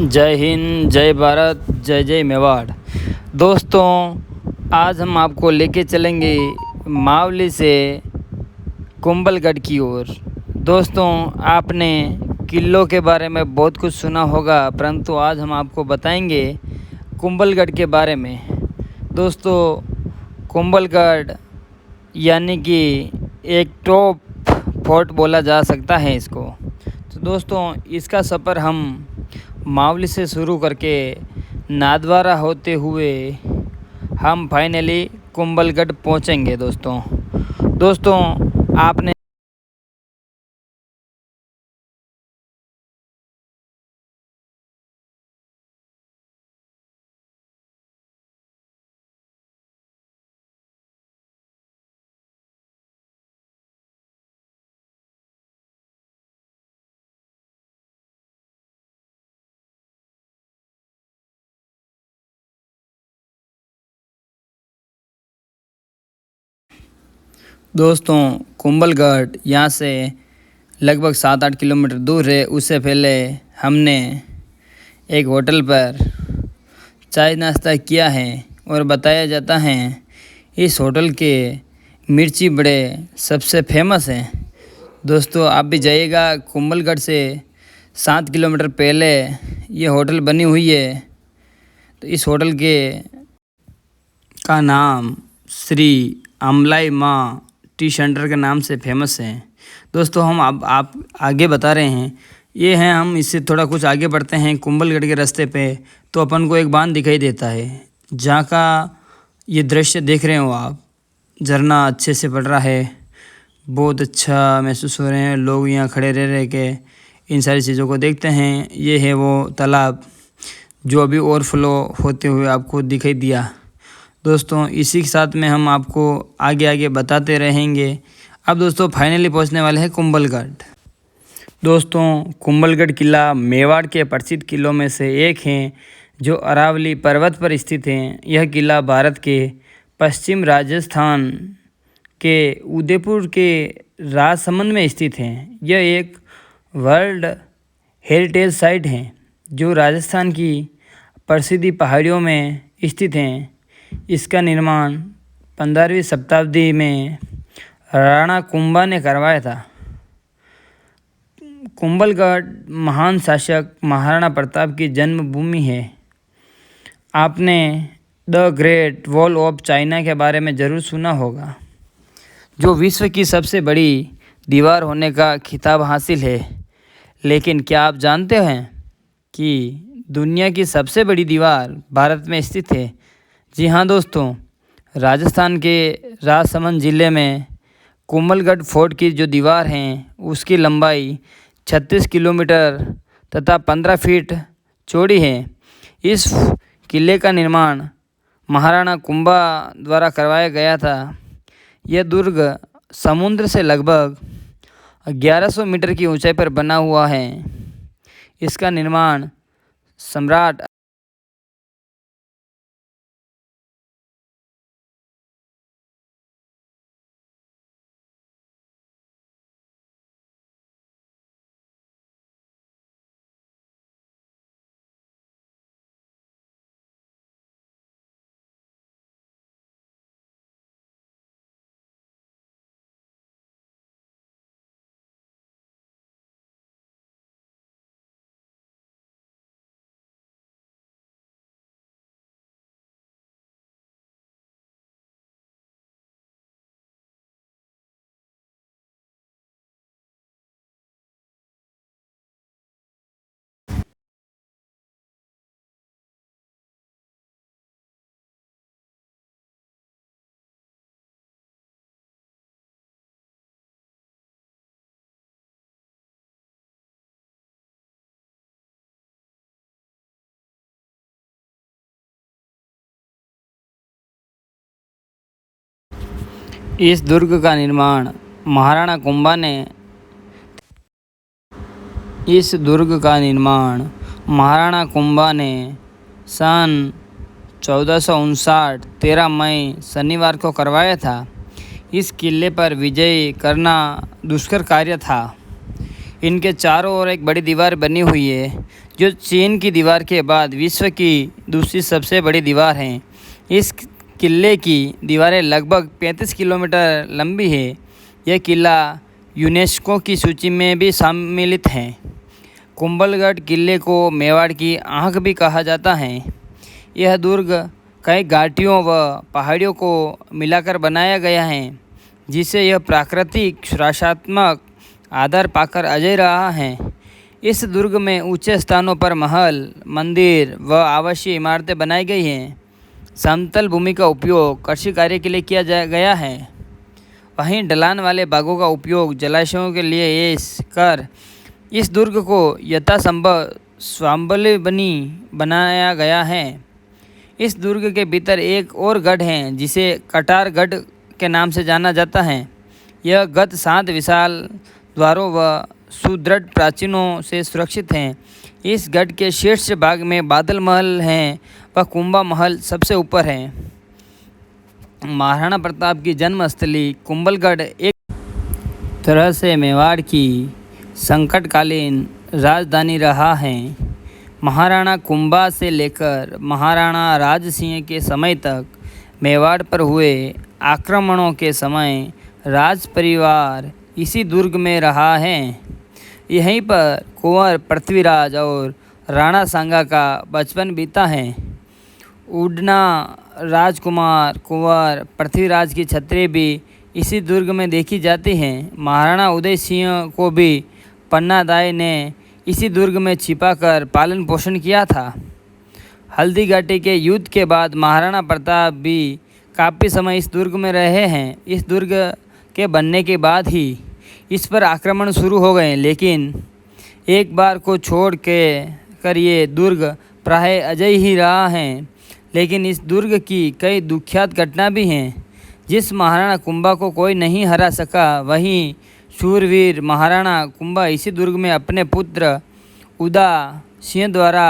जय हिंद, जय भारत, जय जय मेवाड़। दोस्तों, आज हम आपको लेके चलेंगे मावली से कुंभलगढ़ की ओर। दोस्तों, आपने किलों के बारे में बहुत कुछ सुना होगा, परंतु आज हम आपको बताएंगे कुंभलगढ़ के बारे में। दोस्तों, कुंभलगढ़ यानी कि एक टॉप फोर्ट बोला जा सकता है इसको। तो दोस्तों, इसका सफ़र हम मावली से शुरू करके नाथद्वारा होते हुए हम फाइनली कुंभलगढ़ पहुंचेंगे। दोस्तों आपने दोस्तों कुंभलगढ़ यहाँ से लगभग 7-8 किलोमीटर दूर है। उससे पहले हमने एक होटल पर चाय नाश्ता किया है और बताया जाता है इस होटल के मिर्ची बड़े सबसे फेमस हैं। दोस्तों, आप भी जाइएगा। कुंभलगढ़ से 7 किलोमीटर पहले ये होटल बनी हुई है। तो इस होटल का नाम श्री अमलाई माँ टी सेंटर के नाम से फेमस है। दोस्तों, हम अब आप आगे बता रहे हैं, ये हैं हम इससे थोड़ा कुछ आगे बढ़ते हैं कुंभलगढ़ के रास्ते पे, तो अपन को एक बांध दिखाई देता है जहाँ का ये दृश्य देख रहे हो आप। झरना अच्छे से पड़ रहा है, बहुत अच्छा महसूस हो रहे हैं। लोग यहाँ खड़े रह के इन सारी चीज़ों को देखते हैं। ये है वो तालाब जो अभी ओवरफ्लो होते हुए आपको दिखाई दिया। दोस्तों, इसी के साथ में हम आपको आगे बताते रहेंगे। अब दोस्तों फाइनली पहुंचने वाले हैं कुंभलगढ़। दोस्तों, कुंभलगढ़ किला मेवाड़ के प्रसिद्ध किलों में से एक है जो अरावली पर्वत पर स्थित है। यह किला भारत के पश्चिम राजस्थान के उदयपुर के राजसमंद में स्थित है। यह एक वर्ल्ड हेरिटेज साइट है जो राजस्थान की प्रसिद्ध पहाड़ियों में स्थित है। इसका निर्माण 15वीं शताब्दी में राणा कुंभा ने करवाया था। कुंभलगढ़ महान शासक महाराणा प्रताप की जन्मभूमि है। आपने the great wall of China के बारे में ज़रूर सुना होगा, जो विश्व की सबसे बड़ी दीवार होने का खिताब हासिल है। लेकिन क्या आप जानते हैं कि दुनिया की सबसे बड़ी दीवार भारत में स्थित है? जी हाँ दोस्तों, राजस्थान के राजसमंद ज़िले में कुंभलगढ़ फोर्ट की जो दीवार है उसकी लंबाई 36 किलोमीटर तथा 15 फीट चौड़ी है। इस किले का निर्माण महाराणा कुंभा द्वारा करवाया गया था। यह दुर्ग समुद्र से लगभग 1100 मीटर की ऊंचाई पर बना हुआ है। इसका निर्माण सम्राट इस दुर्ग का निर्माण महाराणा कुंभा ने सन 1459 13 मई शनिवार को करवाया था। इस किले पर विजय करना दुष्कर कार्य था। इनके चारों ओर एक बड़ी दीवार बनी हुई है जो चीन की दीवार के बाद विश्व की दूसरी सबसे बड़ी दीवार है। इस किले की दीवारें लगभग 35 किलोमीटर लंबी है। यह किला यूनेस्को की सूची में भी सम्मिलित है। कुंभलगढ़ किले को मेवाड़ की आँख भी कहा जाता है। यह दुर्ग कई घाटियों व पहाड़ियों को मिलाकर बनाया गया है, जिससे यह प्राकृतिक सुरक्षात्मक आधार पाकर अजय रहा है। इस दुर्ग में ऊंचे स्थानों पर महल, मंदिर व आवासीय इमारतें बनाई गई हैं। समतल भूमि का उपयोग कृषि कार्य के लिए किया गया है। वहीं ढलान वाले भागों का उपयोग जलाशयों के लिए कर इस दुर्ग को यथासंभव स्वावलंबी बनाया गया है। इस दुर्ग के भीतर एक और गढ़ है, जिसे कटारगढ़ के नाम से जाना जाता है। यह गढ़ 7 विशाल द्वारों व सुदृढ़ प्राचीनों से सुरक्षित है। इस गढ़ के शीर्ष भाग में बादल महल है व कुंभा महल सबसे ऊपर है। महाराणा प्रताप की जन्मस्थली कुंभलगढ़ एक तरह से मेवाड़ की संकटकालीन राजधानी रहा है। महाराणा कुंभा से लेकर महाराणा राज सिंह के समय तक मेवाड़ पर हुए आक्रमणों के समय राज परिवार इसी दुर्ग में रहा है। यहीं पर कुंवर पृथ्वीराज और राणा सांगा का बचपन बीता है। उड़ना राजकुमार कुंवर पृथ्वीराज की छतरी भी इसी दुर्ग में देखी जाती है। महाराणा उदय सिंह को भी पन्नादाई ने इसी दुर्ग में छिपाकर पालन पोषण किया था। हल्दी घाटी के युद्ध के बाद महाराणा प्रताप भी काफ़ी समय इस दुर्ग में रहे हैं। इस दुर्ग के बनने के बाद ही इस पर आक्रमण शुरू हो गए, लेकिन एक बार को छोड़ कर ये दुर्ग प्राय अजय ही रहा है। लेकिन इस दुर्ग की कई दुखद घटना भी हैं। जिस महाराणा कुंभा को कोई नहीं हरा सका, वहीं शूरवीर महाराणा कुंभा इसी दुर्ग में अपने पुत्र उदा सिंह द्वारा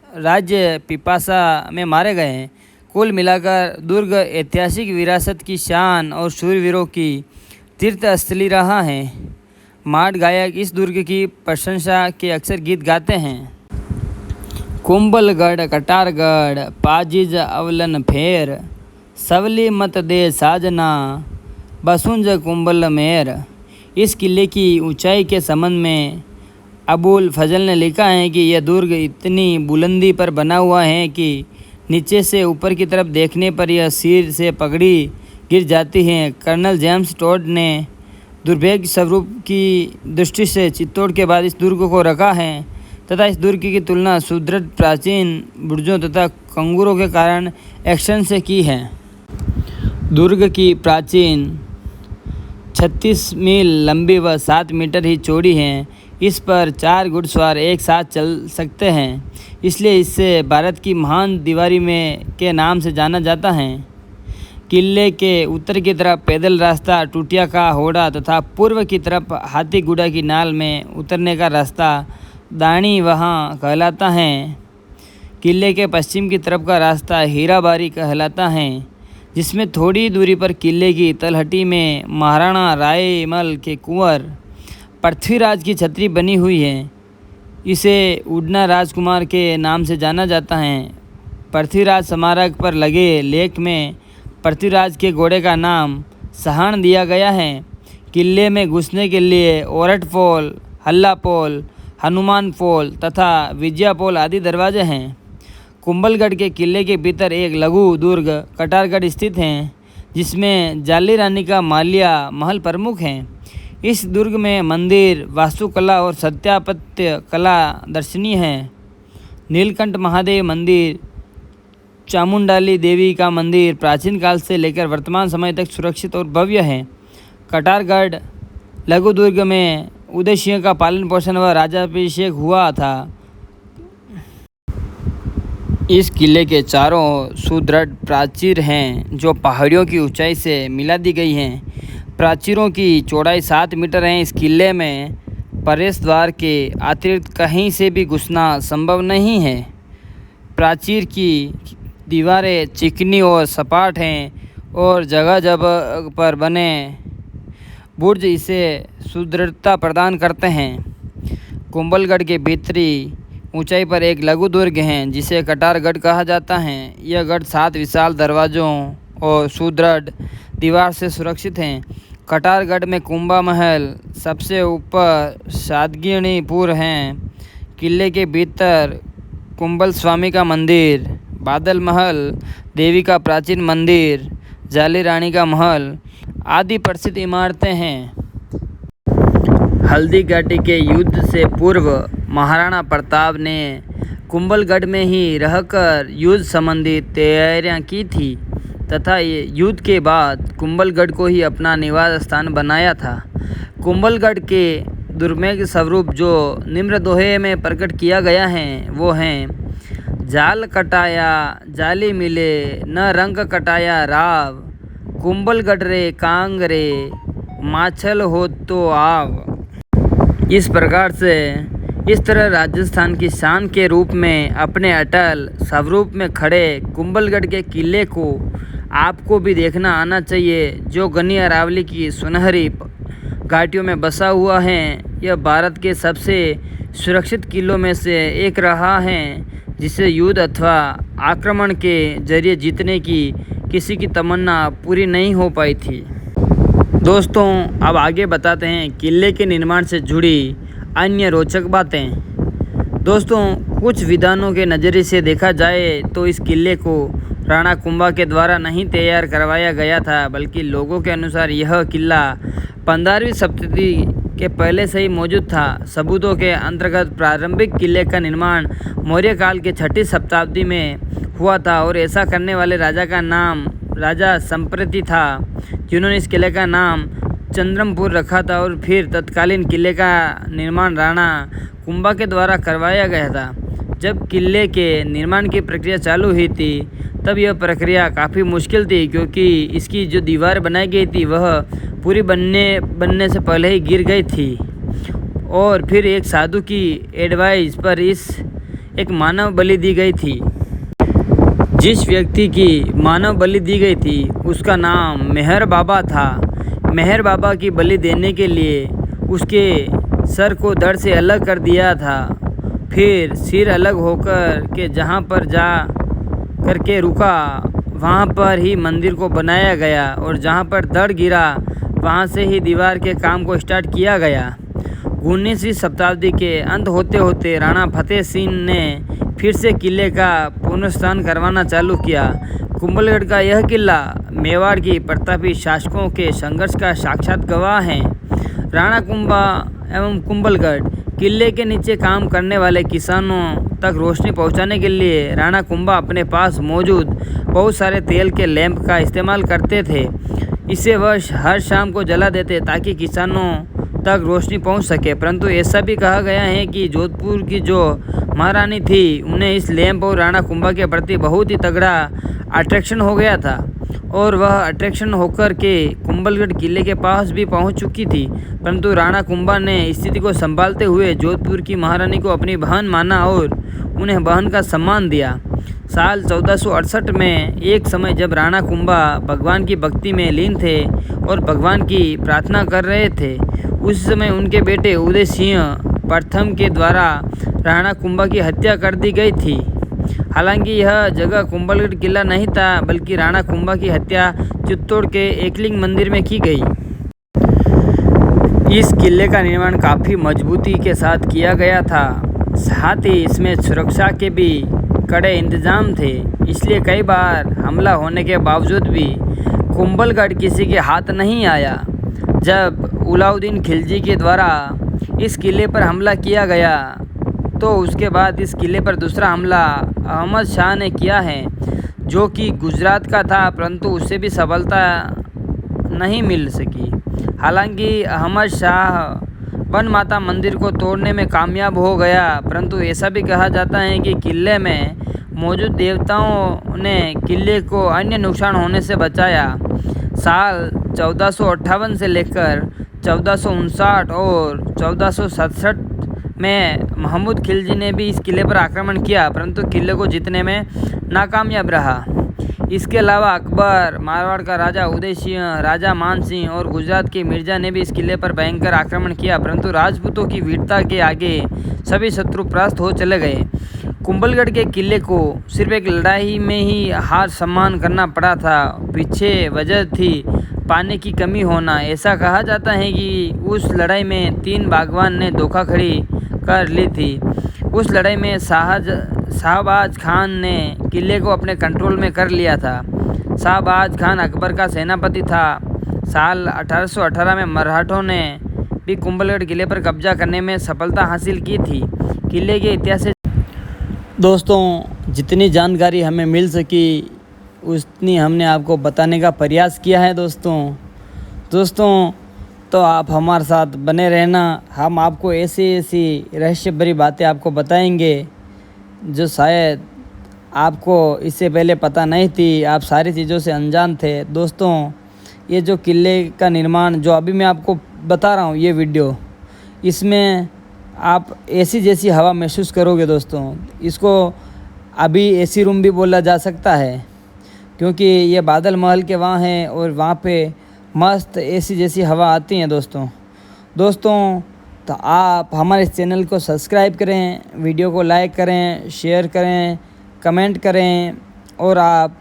राज्य पिपासा में मारे गए। कुल मिलाकर दुर्ग ऐतिहासिक विरासत की शान और शूरवीरों की तीर्थस्थली रहा है। माड़ गायक इस दुर्ग की प्रशंसा के अक्सर गीत गाते हैं। कुंभलगढ़ कटारगढ़ पाजिज अवलन फेर, सवली मत दे साजना बसुंज कुंभल मेर। इस किले की ऊंचाई के संबंध में अबुल फजल ने लिखा है कि यह दुर्ग इतनी बुलंदी पर बना हुआ है कि नीचे से ऊपर की तरफ देखने पर यह सिर से पगड़ी गिर जाती है। कर्नल जेम्स टॉड ने दुर्भाग्य स्वरूप की दृष्टि से चित्तौड़ के बाद इस दुर्ग को रखा है तथा इस दुर्ग की तुलना सुदृढ़ प्राचीन बुर्जों तथा कंगूरों के कारण एक्शन से की है। दुर्ग की प्राचीन 36 मील लंबी व 7 मीटर ही चौड़ी है। इस पर 4 घुड़सवार एक साथ चल सकते हैं, इसलिए इसे भारत की महान दीवारी में के नाम से जाना जाता है। किले के उत्तर की तरफ पैदल रास्ता, टूटिया का होड़ा तथा पूर्व की तरफ हाथीगुड़ा की नाल में उतरने का रास्ता दानी वहाँ कहलाता है। किले के पश्चिम की तरफ का रास्ता हीराबारी कहलाता है, जिसमें थोड़ी दूरी पर किले की तलहटी में महाराणा रायमल के कुंवर पृथ्वीराज की छतरी बनी हुई है। इसे उड़ना राजकुमार के नाम से जाना जाता है। पृथ्वीराज स्मारक पर लगे लेख में पृथ्वीराज के घोड़े का नाम सहान दिया गया है। किले में घुसने के लिए ओरठ पोल, हल्ला पोल, हनुमान पोल तथा विजया पोल आदि दरवाजे हैं। कुंभलगढ़ के किले के भीतर एक लघु दुर्ग कटारगढ़ स्थित है, जिसमें जाली रानी का माल्या महल प्रमुख है। इस दुर्ग में मंदिर, वास्तुकला और स्थापत्य कला दर्शनीय है। नीलकंठ महादेव मंदिर, चामुंडाली देवी का मंदिर प्राचीन काल से लेकर वर्तमान समय तक सुरक्षित और भव्य है। कटारगढ़ लघु दुर्ग में उदय सिंह का पालन पोषण व राजाभिषेक हुआ था। इस किले के चारों सुदृढ़ प्राचीर हैं, जो पहाड़ियों की ऊंचाई से मिला दी गई हैं। प्राचीरों की चौड़ाई 7 मीटर है। इस किले में प्रवेश द्वार के अतिरिक्त कहीं से भी घुसना संभव नहीं है। प्राचीर की दीवारें चिकनी और सपाट हैं और जगह जगह पर बने बुर्ज इसे सुदृढ़ता प्रदान करते हैं। कुंभलगढ़ के भीतरी ऊंचाई पर एक लघु दुर्ग है जिसे कटारगढ़ कहा जाता है। यह गढ़ 7 विशाल दरवाज़ों और सुदृढ़ दीवार से सुरक्षित है। कटारगढ़ में कुंभा महल सबसे ऊपर सादगिणीपुर है। किले के भीतर कुंभल स्वामी का मंदिर, बादल महल देवी का प्राचीन मंदिर, जाली रानी का महल आदि प्रसिद्ध इमारतें हैं। हल्दी घाटी के युद्ध से पूर्व महाराणा प्रताप ने कुंभलगढ़ में ही रहकर युद्ध संबंधी तैयारियां की थी तथा युद्ध के बाद कुंभलगढ़ को ही अपना निवास स्थान बनाया था। कुंभलगढ़ के दुर्मेघ स्वरूप जो निम्न दोहे में प्रकट किया गया है वो हैं: जाल कटाया जाली मिले, न रंग कटाया राव, कुंभलगढ़ रे कांग रे, माछल हो तो आव। इस प्रकार से इस तरह राजस्थान की शान के रूप में अपने अटल स्वरूप में खड़े कुंभलगढ़ के किले को आपको भी देखना आना चाहिए, जो घनी अरावली की सुनहरी घाटियों में बसा हुआ है। यह भारत के सबसे सुरक्षित किलों में से एक रहा है, जिसे युद्ध अथवा आक्रमण के जरिए जीतने की किसी की तमन्ना पूरी नहीं हो पाई थी। दोस्तों, अब आगे बताते हैं किले के निर्माण से जुड़ी अन्य रोचक बातें। दोस्तों, कुछ विद्वानों के नज़रिए से देखा जाए तो इस किले को राणा कुंभा के द्वारा नहीं तैयार करवाया गया था, बल्कि लोगों के अनुसार यह किला 15वीं शताब्दी के पहले से ही मौजूद था। सबूतों के अंतर्गत प्रारंभिक किले का निर्माण मौर्य काल के 6ठी शताब्दी में हुआ था और ऐसा करने वाले राजा का नाम राजा संप्रति था, जिन्होंने इस किले का नाम चंद्रमपुर रखा था और फिर तत्कालीन किले का निर्माण राणा कुंभा के द्वारा करवाया गया था। जब किले के निर्माण की प्रक्रिया चालू हुई थी तब यह प्रक्रिया काफ़ी मुश्किल थी, क्योंकि इसकी जो दीवार बनाई गई थी वह पूरी बनने से पहले ही गिर गई थी और फिर एक साधु की एडवाइस पर एक मानव बलि दी गई थी। जिस व्यक्ति की मानव बलि दी गई थी उसका नाम मेहर बाबा था। मेहर बाबा की बलि देने के लिए उसके सर को धड़ से अलग कर दिया था, फिर सिर अलग होकर के जहाँ पर जा करके रुका वहाँ पर ही मंदिर को बनाया गया और जहाँ पर धड़ गिरा वहाँ से ही दीवार के काम को स्टार्ट किया गया। 19वीं शताब्दी के अंत होते होते राणा फतेह सिंह ने फिर से किले का पुनरुत्थान करवाना चालू किया। कुंभलगढ़ का यह किला मेवाड़ की प्रतापी शासकों के संघर्ष का साक्षात गवाह है। राणा कुंभा एवं कुंभलगढ़ किले के नीचे काम करने वाले किसानों तक रोशनी पहुंचाने के लिए राणा कुंभा अपने पास मौजूद बहुत सारे तेल के लैंप का इस्तेमाल करते थे। इसे वह हर शाम को जला देते ताकि किसानों तक रोशनी पहुंच सके। परंतु ऐसा भी कहा गया है कि जोधपुर की जो महारानी थी उन्हें इस लैंप और राणा कुंभा के प्रति बहुत ही तगड़ा अट्रैक्शन हो गया था और वह अट्रैक्शन होकर के कुंभलगढ़ किले के पास भी पहुंच चुकी थी। परंतु राणा कुंभा ने स्थिति को संभालते हुए जोधपुर की महारानी को अपनी बहन माना और उन्हें बहन का सम्मान दिया। साल 1468 में एक समय जब राणा कुंभा भगवान की भक्ति में लीन थे और भगवान की प्रार्थना कर रहे थे, उस समय उनके बेटे उदय सिंह प्रथम के द्वारा राणा कुंभा की हत्या कर दी गई थी। हालांकि यह जगह कुंभलगढ़ किला नहीं था, बल्कि राणा कुंभा की हत्या चित्तौड़ के एकलिंग मंदिर में की गई। इस किले का निर्माण काफ़ी मजबूती के साथ किया गया था, साथ ही इसमें सुरक्षा के भी कड़े इंतजाम थे। इसलिए कई बार हमला होने के बावजूद भी कुंभलगढ़ किसी के हाथ नहीं आया। जब अलाउद्दीन खिलजी के द्वारा इस किले पर हमला किया गया तो उसके बाद इस किले पर दूसरा हमला अहमद शाह ने किया है, जो कि गुजरात का था, परंतु उससे भी सफलता नहीं मिल सकी। हालांकि अहमद शाह वन माता मंदिर को तोड़ने में कामयाब हो गया, परंतु ऐसा भी कहा जाता है कि किले में मौजूद देवताओं ने किले को अन्य नुकसान होने से बचाया। साल 1458 से लेकर 1459 और 1467 में महमूद खिलजी ने भी इस किले पर आक्रमण किया, परंतु किले को जीतने में नाकामयाब रहा। इसके अलावा अकबर, मारवाड़ का राजा उदय सिंह, राजा मान सिंह और गुजरात के मिर्जा ने भी इस किले पर भयंकर आक्रमण किया, परंतु राजपूतों की वीरता के आगे सभी शत्रु परास्त हो चले गए। कुंभलगढ़ के किले को सिर्फ एक लड़ाई में ही हार सम्मान करना पड़ा था। पीछे वजह थी पानी की कमी होना। ऐसा कहा जाता है कि उस लड़ाई में 3 बागवान ने धोखाधड़ी कर ली थी। उस लड़ाई में शाहबाज खान ने किले को अपने कंट्रोल में कर लिया था। शाहबाज खान अकबर का सेनापति था। साल 1818 में मराठों ने भी कुंभलगढ़ किले पर कब्जा करने में सफलता हासिल की थी। किले के इतिहास से दोस्तों जितनी जानकारी हमें मिल सकी उतनी हमने आपको बताने का प्रयास किया है। दोस्तों तो आप हमारे साथ बने रहना। हम आपको ऐसी रहस्य भरी बातें आपको बताएंगे जो शायद आपको इससे पहले पता नहीं थी, आप सारी चीज़ों से अनजान थे। दोस्तों ये जो किले का निर्माण जो अभी मैं आपको बता रहा हूँ, ये वीडियो, इसमें आप एसी जैसी हवा महसूस करोगे। दोस्तों इसको अभी एसी रूम भी बोला जा सकता है, क्योंकि ये बादल महल के वहाँ हैं और वहाँ पे मस्त एसी जैसी हवा आती है। दोस्तों तो आप हमारे इस चैनल को सब्सक्राइब करें, वीडियो को लाइक करें, शेयर करें, कमेंट करें, और आप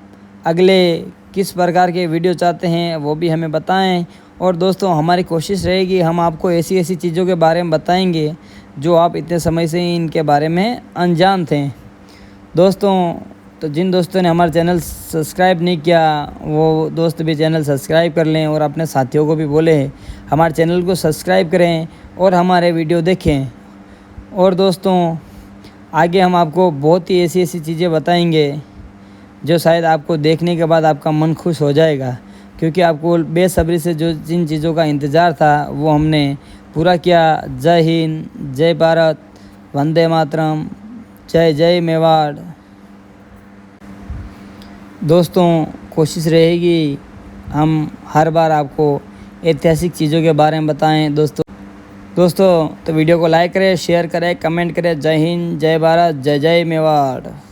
अगले किस प्रकार के वीडियो चाहते हैं वो भी हमें बताएं। और दोस्तों हमारी कोशिश रहेगी हम आपको ऐसी चीज़ों के बारे में बताएंगे जो आप इतने समय से ही इनके बारे में अनजान थे। दोस्तों तो जिन दोस्तों ने हमारा चैनल सब्सक्राइब नहीं किया वो दोस्त भी चैनल सब्सक्राइब कर लें और अपने साथियों को भी बोले हमारे चैनल को सब्सक्राइब करें और हमारे वीडियो देखें। और दोस्तों आगे हम आपको बहुत ही ऐसी चीज़ें बताएंगे जो शायद आपको देखने के बाद आपका मन खुश हो जाएगा, क्योंकि आपको बेसब्री से जो जिन चीज़ों का इंतज़ार था वो हमने पूरा किया। जय हिंद, जय भारत, वंदे मातरम, जय जय मेवाड़। दोस्तों कोशिश रहेगी हम हर बार आपको ऐतिहासिक चीज़ों के बारे में बताएं। दोस्तों तो वीडियो को लाइक करें, शेयर करें, कमेंट करें। जय हिंद, जय भारत, जय जय मेवाड़।